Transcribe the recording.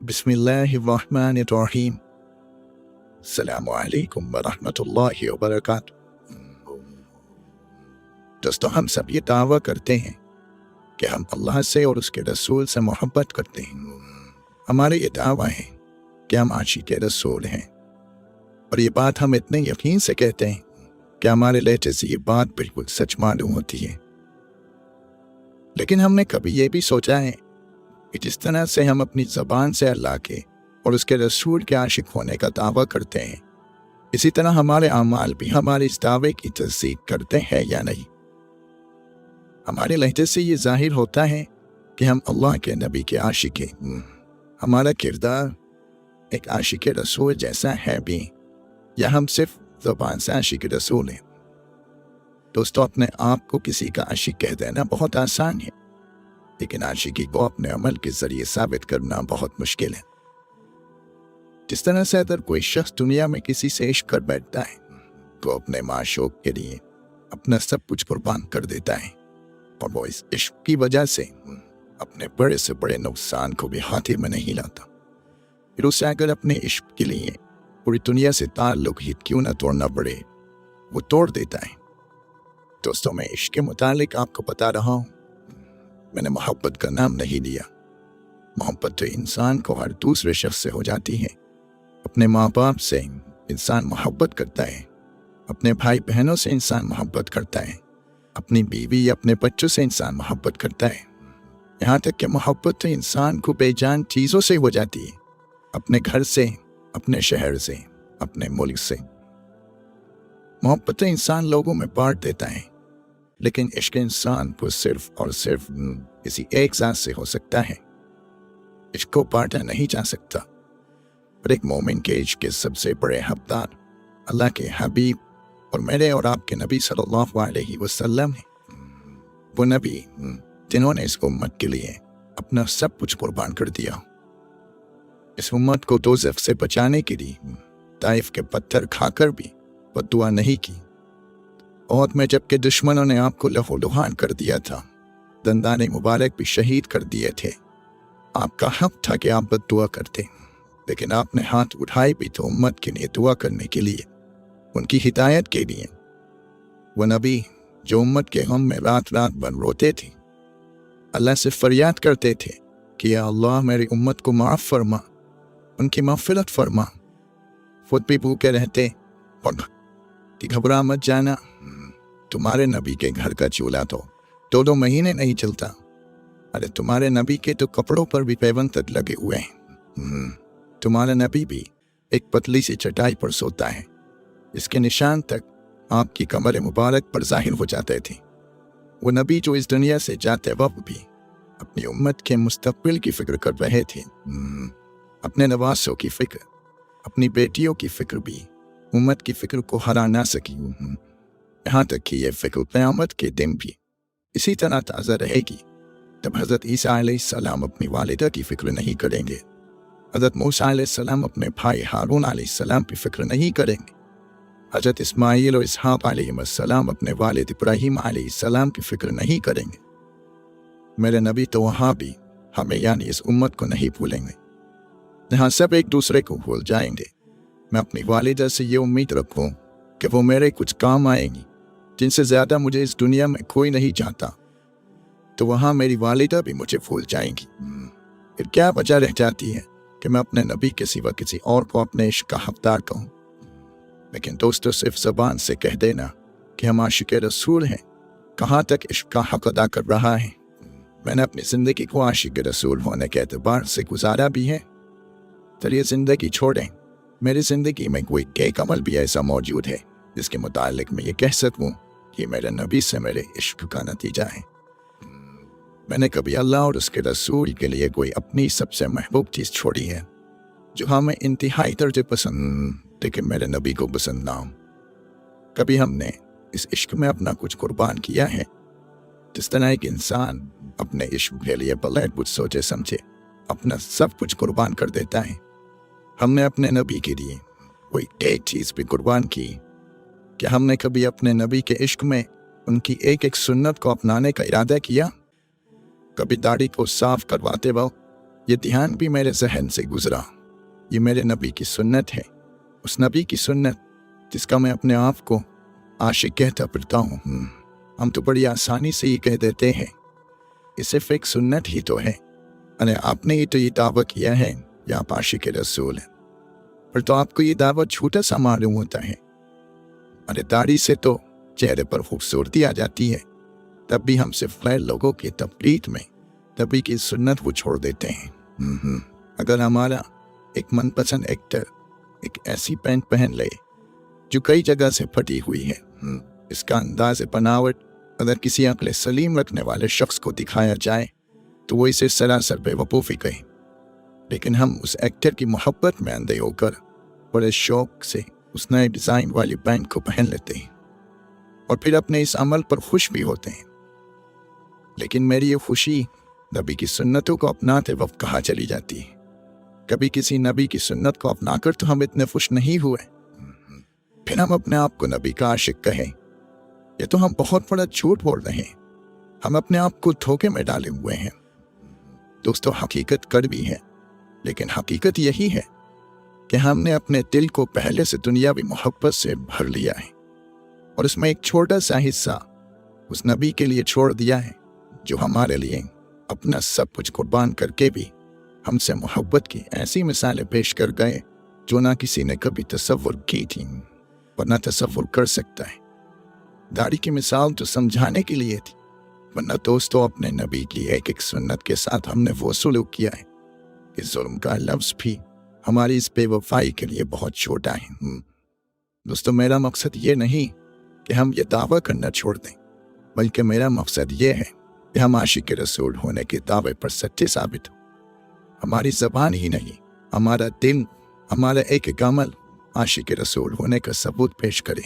बिस्मिल्लाहिर्रहमानिर्रहीम। अस्सलामु अलैकुम वरहमतुल्लाहि वबरकातुहू। दोस्तों, हम सब ये दावा करते हैं कि हम अल्लाह से और उसके रसूल से मोहब्बत करते हैं। हमारे ये दावा है कि हम आशिक़ रसूल हैं, और ये बात हम इतने यकीन से कहते हैं कि हमारे लहजे से ये बात बिल्कुल सच मालूम होती है। लेकिन हमने कभी ये भी सोचा है कि जिस तरह से हम अपनी ज़बान से अल्लाह के और उसके रसूल के आशिक होने का दावा करते हैं, इसी तरह हमारे अमाल भी हमारे इस दावे की तस्दीक करते हैं या नहीं। हमारे लहजे से ये ज़ाहिर होता है कि हम अल्लाह के नबी के आशिक हैं। हमारा किरदार एक आशिक रसूल जैसा है भी, या हम सिर्फ ज़बान से आशिक रसूल हैं। दोस्तों, अपने आप को किसी का आशिक कह देना बहुत आसान है, लेकिन आशिकी को अपने अमल के ज़रिए साबित करना बहुत मुश्किल है। जिस तरह से अगर कोई शख्स दुनिया में किसी से इश्क कर बैठता है तो अपने माशूक के लिए अपना सब कुछ कुर्बान कर देता है, और वो इस इश्क की वजह से अपने बड़े से बड़े नुकसान को भी हाथे में नहीं लाता। फिर उसे अगर अपने इश्क के लिए पूरी दुनिया से ताल्लुक ही क्यों ना तोड़ना पड़े, वो तोड़ देता है। दोस्तों, मैं इश्क के मुतालिक आपको बता रहा हूँ, मैंने मोहब्बत का नाम नहीं लिया। मोहब्बत तो इंसान को हर दूसरे शख्स से हो जाती है। अपने माँ बाप से इंसान मोहब्बत करता है, अपने भाई बहनों से इंसान मोहब्बत करता है, अपनी बीवी या अपने बच्चों से इंसान मोहब्बत करता है। यहाँ तक कि मोहब्बत तो इंसान को बेजान चीज़ों से हो जाती है, अपने घर से, अपने शहर से, अपने मुल्क से। मोहब्बत तो इंसान लोगों में बांट देता है, लेकिन इश्क इंसान को सिर्फ और सिर्फ किसी एक ज़ात से हो सकता है। इश्क को बांटा नहीं जा सकता। पर एक मोमिन के इश्क के सबसे बड़े हकदार अल्लाह के हबीब और मेरे और आपके नबी सल्लल्लाहु अलैहि वसल्लम हैं। वो नबी जिन्होंने इस उम्मत के लिए अपना सब कुछ कुर्बान कर दिया। इस उम्मत को दोज़ख से बचाने के लिए ताइफ के पत्थर खाकर भी बद्दुआ नहीं की। और में जबकि दुश्मनों ने आपको लहूलुहान कर दिया था, दंदाने मुबारक भी शहीद कर दिए थे, आपका हक था कि आप बद्दुआ करते, लेकिन आपने हाथ उठाए भी तो उम्मत के लिए दुआ करने के लिए, उनकी हिदायत के लिए। वो नबी जो उम्मत के गम में रात रात भर रोते थे, अल्लाह से फरियाद करते थे कि या अल्लाह मेरी उम्मत को माफ़ फरमा, उनकी मग़फ़िरत फरमा। खुद भी भूखे रहते और कि घबरा मत जाना, तुम्हारे नबी के घर का चूल्हा तो 2-2 महीने नहीं चलता। अरे तुम्हारे नबी के तो कपड़ों पर भी पैबंद तक लगे हुए हैं। तुम्हारा नबी भी एक पतली सी चटाई पर सोता है, इसके निशान तक आपकी कमर मुबारक पर ज़ाहिर हो जाते थे। वो नबी जो इस दुनिया से जाते वक्त भी अपनी उम्मत के मुस्तक़बिल की फ़िक्र कर रहे थे, अपने नवासों की फ़िक्र, अपनी बेटियों की फ़िक्र भी उम्मत की फ़िक्र को हरा ना सकी। यहाँ तक कि ये फ़िक्र क़यामत के दिन भी इसी तरह ताज़ा रहेगी। तब हज़रत ईसा अलैहिस्सलाम अपनी वालिदा की फ़िक्र नहीं करेंगे, हज़रत मूसा अलैहिस्सलाम अपने भाई हारून अलैहिस्सलाम की फ़िक्र नहीं करेंगे, हज़रत इस्माईल और इसहाक़ अलैहिस्सलाम अपने वालिद इब्राहीम अलैहिस्सलाम की फ़िक्र नहीं करेंगे। मेरे नबी तो वहाँ भी हमें यानी इस उम्मत को नहीं भूलेंगे, जहाँ सब एक दूसरे को भूल जाएंगे। मैं अपनी वालिदा से ये उम्मीद रखूँ कि वो मेरे कुछ काम आएंगी, जिनसे ज़्यादा मुझे इस दुनिया में कोई नहीं चाहता, तो वहाँ मेरी वालिदा भी मुझे भूल जाएंगी। फिर क्या वजह रह जाती है कि मैं अपने नबी के सिवा किसी और को अपने इश्क का हकदार कहूँ। लेकिन दोस्तों, सिर्फ ज़बान से कह देना कि हम आशिक़ रसूल हैं, कहाँ तक इश्क का हक अदा कर रहा है। मैंने अपनी ज़िंदगी को आशिक़ रसूल होने के एतबार से गुजारा भी है। चलिए ज़िंदगी छोड़ें, मेरी ज़िंदगी में कोई एक अमल भी ऐसा मौजूद है जिसके मुतालिक मैं ये कह सकूँ कि मेरे नबी से मेरे इश्क का नतीजा है। मैंने कभी अल्लाह और उसके रसूल के लिए कोई अपनी सबसे महबूब चीज़ छोड़ी है जो हमें इंतहाई दर्जे पसंद, लेकिन मेरे नबी को पसंद ना हो। कभी हमने इस इश्क में अपना कुछ कुर्बान किया है। जिस तरह एक इंसान अपने इश्क के लिए बगैर कुछ सोचे समझे अपना सब कुछ कुर्बान कर देता है, हमने अपने नबी के लिए कोई एक चीज़ भी कुर्बान की। क्या हमने कभी अपने नबी के इश्क में उनकी एक एक सुन्नत को अपनाने का इरादा किया? कभी दाढ़ी को साफ करवाते वक्त ये ध्यान भी मेरे जहन से गुजरा। ये मेरे नबी की सुन्नत है, उस नबी की सुन्नत जिसका मैं अपने आप को आशिक कहता फिरता हूँ। हम तो बड़ी आसानी से ये कह देते हैं ये सिर्फ एक सुन्नत ही तो है। अरे आपने ही तो ये दावा किया है या आप आशिक रसूल हैं, पर तो आपको ये दावा छोटा सा मालूम होता है। अरे दाढ़ी से तो चेहरे पर खूबसूरती आ जाती है, तब भी हम सिर्फ गैर लोगों की तबलीग में नबी की सुन्नत वो छोड़ देते हैं। अगर हमारा एक मनपसंद एक्टर एक ऐसी पैंट पहन ले जो कई जगह से फटी हुई है, इसका अंदाज बनावट अगर किसी अक्ल सलीम रखने वाले शख्स को दिखाया जाए तो वो इसे सरासर बेवकूफ़ी कहे, लेकिन हम उस एक्टर की मोहब्बत में अंधे होकर बड़े शौक से उस नए डिज़ाइन वाली पैंट को पहन लेते हैं और फिर अपने इस अमल पर खुश भी होते हैं। लेकिन मेरी ये खुशी नबी की सुन्नतों को अपनाते वक्त कहाँ चली जाती है? कभी किसी नबी की सुन्नत को अपनाकर तो हम इतने खुश नहीं हुए, फिर हम अपने आप को नबी का आशिक कहें। ये तो हम बहुत बड़ा झूठ बोल रहे हैं, हम अपने आप को धोखे में डाले हुए हैं। दोस्तों, हकीकत कड़वी है, लेकिन हकीकत यही है कि हमने अपने दिल को पहले से दुनियावी मोहब्बत से भर लिया है और उसमें एक छोटा सा हिस्सा उस नबी के लिए छोड़ दिया है जो हमारे लिए अपना सब कुछ कुर्बान करके भी हमसे मोहब्बत की ऐसी मिसालें पेश कर गए जो ना किसी ने कभी तसव्वुर की थी वरना तसव्वुर कर सकता है। दाढ़ी की मिसाल तो समझाने के लिए थी, वरना दोस्तों अपने नबी की एक एक सुन्नत के साथ हमने वो सलूक किया है कि जुल्म का लफ्ज़ भी हमारी इस बेवफाई के लिए बहुत छोटा है। दोस्तों, मेरा मकसद ये नहीं कि हम ये दावा करना छोड़ दें, बल्कि मेरा मकसद ये है कि हम आशिक रसूल होने के दावे पर सच्चे साबित हो। हमारी ज़बान ही नहीं, हमारा दिल, हमारा एक एक अमल आशिक रसूल होने का सबूत पेश करे।